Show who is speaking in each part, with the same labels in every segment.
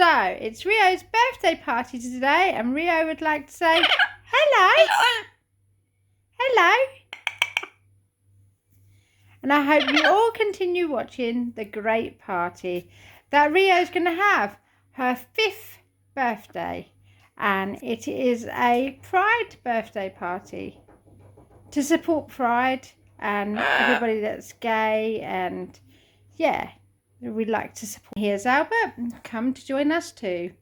Speaker 1: So, it's Rio's birthday party today, and Rio would like to say hello. Hello. And I hope you all continue watching the great party that Rio's going to have, her 5th birthday. And it is a Pride birthday party to support Pride and everybody that's gay, and yeah, we'd like to support. Here's Albert, come to join us too.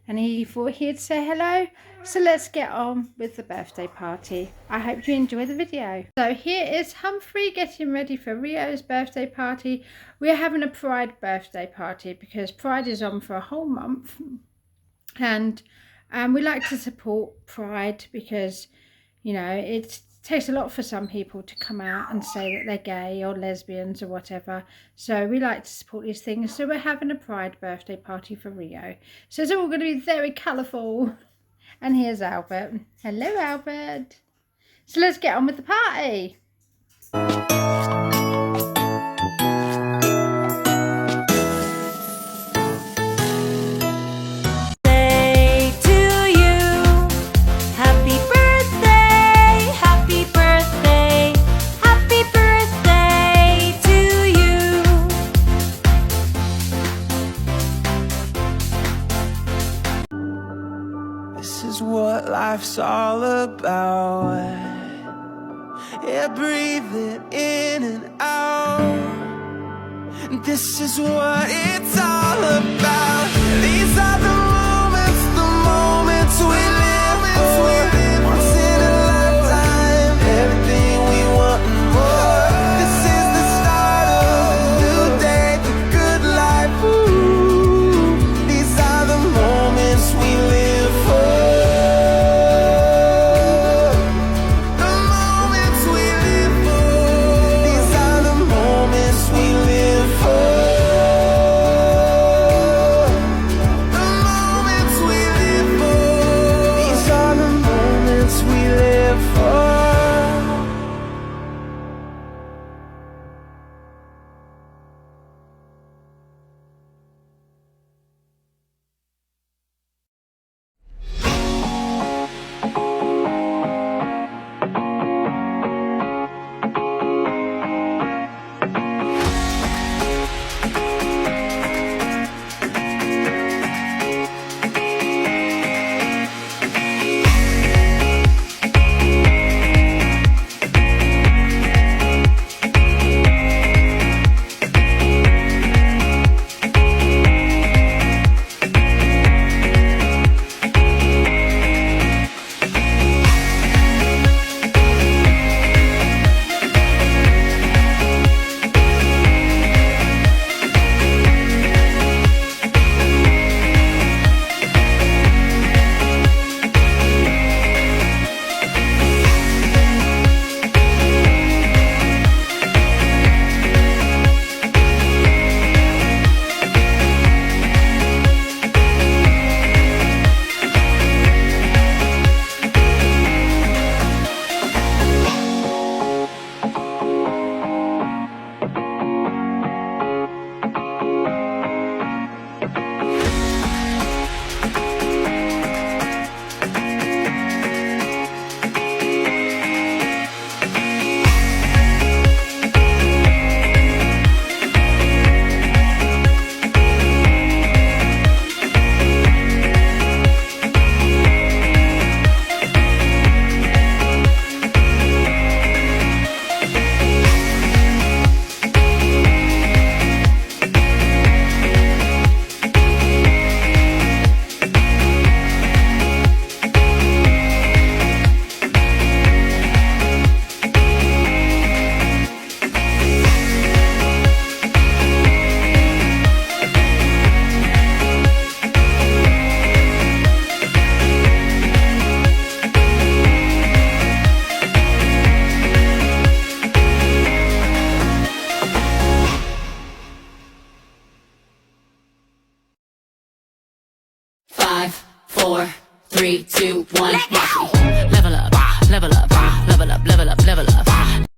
Speaker 1: And he thought he'd say hello, so let's get on with the birthday party. I hope you enjoy the video. So here is Humphrey getting ready for Rio's birthday party. We're having a Pride birthday party because Pride is on for a whole month, and we like to support Pride because, you know, it takes a lot for some people to come out and say that they're gay or lesbians or whatever. So we like to support these things. So we're having a Pride birthday party for Rio. So it's all going to be very colourful. And here's Albert. Hello, Albert. So let's get on with the party.
Speaker 2: This is what life's all about. Yeah, breathing in and out. This is what it's all about. These are the moments we live for. Once in a lifetime, everything we want and more. This is the start of a new day, the good life. Ooh, these are the moments we live for.
Speaker 3: Five, four, three, two, one. Level up, level up, level up, level up, level up.